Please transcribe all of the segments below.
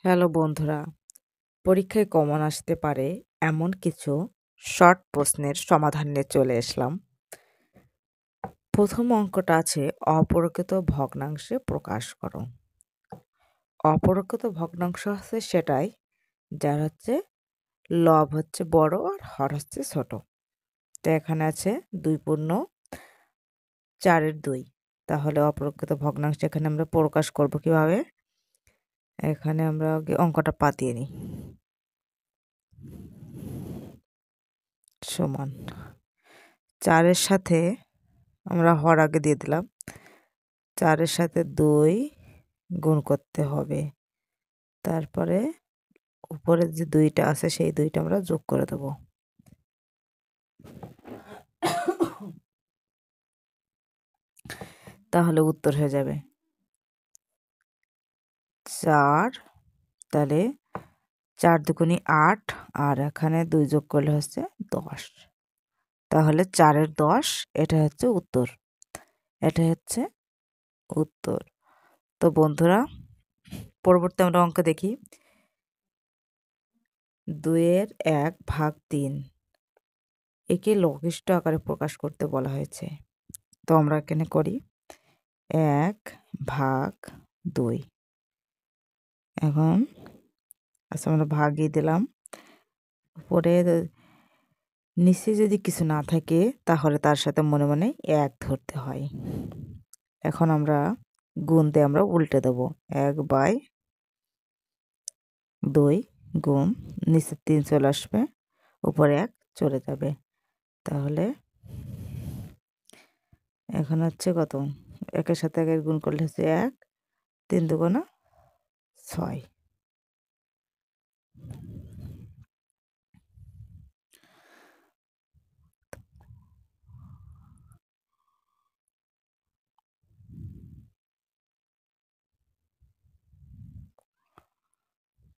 Hello বন্ধুরা, পরীক্ষায় common আসতে পারে এমন কিছু শর্ট প্রশ্নের সমাধান নিয়ে চলে আসলাম। প্রথম অঙ্কটা আছে অপরকৃত ভগ্নাংশে প্রকাশ করো। অপরকৃত ভগ্নাংশ হচ্ছে সেটাই যার হচ্ছে লব হচ্ছে বড় আর হর হচ্ছে ছোট। তো এখানে আছে 2/4 তাহলে অপরকৃত ভগ্নাংশ এখানে আমরা প্রকাশ করব কিভাবে? এখানে আমরা আগে অঙ্কটা পাতিয়ে নিই। সমান 4-এর সাথে আমরা হর আগে দিয়ে দিলাম। 4-এর সাথে 2 গুণ করতে হবে। তারপরে উপরের যে 2টা আছে সেই 2টা আমরা যোগ করে দেব। তাহলে উত্তর হয়ে যাবে 4, তাহলে 4 দুগুণে 8 আর এখানে 2 যোগ করলে হচ্ছে 10। তাহলে 4-এর 10 এটা হচ্ছে উত্তর। এটা হচ্ছে উত্তর। তো বন্ধুরা, পরবর্তী আমরা অঙ্ক দেখি। 2-এর 1/3 একে লঘিষ্ঠ আকারে প্রকাশ করতে বলা হয়েছে। তো আমরা এখানে করি 1/2। এখন আচ্ছা আমরা ভাগই দিলাম। পরে নিচে যদি কিছু না থাকে তাহলে তার সাথে মনে মনে 1 ধরতে হয়। এখন আমরা গুণ দিয়ে আমরা উল্টে দেব। 1/2 গুণ নিচে 3 চলে আসবে, উপরে 1 চলে যাবে। তাহলে এখন হচ্ছে কত? 1-এর সাথে 1 গুণ করলে হচ্ছে 1, 3 দুগুণা 6।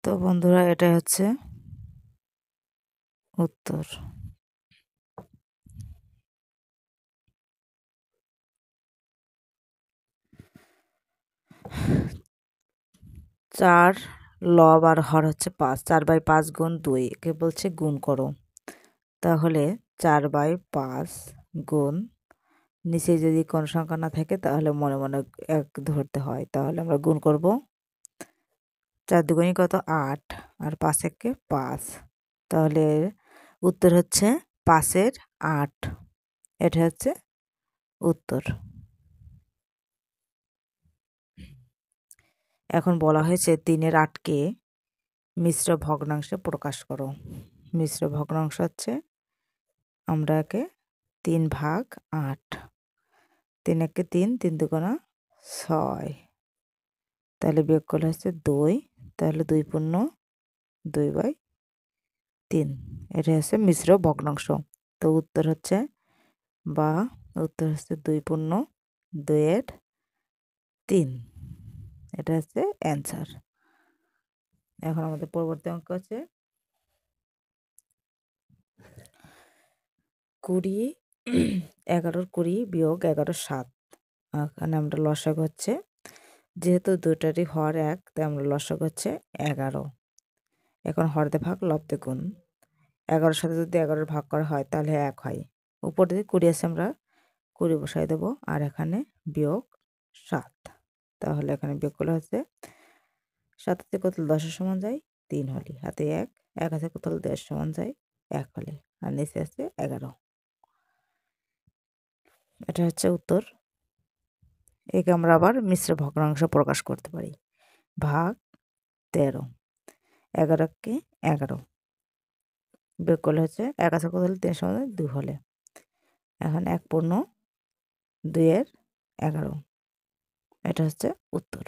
তো বন্ধুরা, এটাই হচ্ছে উত্তর। চার লব আর হর হচ্ছে 5। 4/5 গুণ 2 একে বলছে গুণ করো। তাহলে 4/5 গুণ নিচে যদি কোনো সংখ্যা না থাকে তাহলে মনে মনে 1 ধরতে হয়। তাহলে আমরা গুণ করব। 4 দুগুণে কত? 8 আর 5 একে 5। তাহলে উত্তর হচ্ছে 5-এর 8। এটা হচ্ছে উত্তর। এখন বলা হয়েছে 3-এর 8কে মিশ্র ভগ্নাংশে প্রকাশ করো। মিশ্র ভগ্নাংশ হচ্ছে আমরা একে 3/8। 3 একে 3, 3 দুগুণা 6। তাহলে বিয়োগ করলে হচ্ছে 2। তাহলে 2/3। এটা হচ্ছে মিশ্র ভগ্নাংশ। তো উত্তর হচ্ছে 2/2/3। এটা হচ্ছে অ্যান্সার। এখন আমাদের পরবর্তী অঙ্ক আছে 20 11 20 বিয়োগ 11 7। এখানে আমরা লসাগু হচ্ছে, যেহেতু দুটারই হর 1 তাই আমরা লসাগু হচ্ছে 11। এখন হর দিয়ে ভাগ, লব দিয়ে গুণ। 11-এর সাথে যদি 11 ভাগ করা হয় তাহলে 1 হয়। উপর দিয়ে 20 আছে, আমরা 20 বসাই দেবো। আর এখানে বিয়োগ 7। তাহলে এখানে বিয়োগ করলে হচ্ছে 7 হাতে কত 10-এর সমান যায় 3 হলে, হাতে 1 হাতে কত 10 সমান যায় 1 হলে, আর নিচে আছে 11। এটা হচ্ছে উত্তর। একে আমরা আবার মিশ্র ভগ্নাংশ প্রকাশ করতে পারি। ভাগ 13, 11-কে 11 বিয়োগ করলে হচ্ছে 1 আছে কত হলে 3 সমান 2 হলে। এখন 1/2-এর 11। এটা হচ্ছে উত্তর।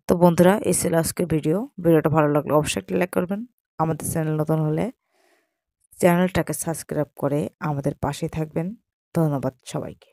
তো বন্ধুরা, এই ছিল আজকের ভিডিওটা ভালো লাগলে অবশ্যই একটা লাইক করবেন। আমাদের চ্যানেল নতুন হলে চ্যানেলটাকে সাবস্ক্রাইব করে আমাদের পাশে থাকবেন। ধন্যবাদ সবাইকে।